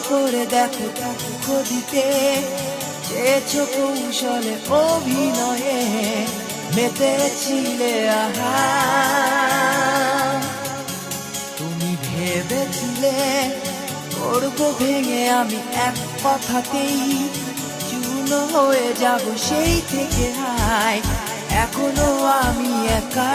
করে দেখো দুঃখ দিতে চেয়েছো কৌশলে অভিনয়ে মেতেছিলে আহা তুমি ভেবেছিলে করবো ভেঙে আমি এক কথাতেই চূর্ণ হয়ে যাব সেই থেকে হায় এখনো আমি একা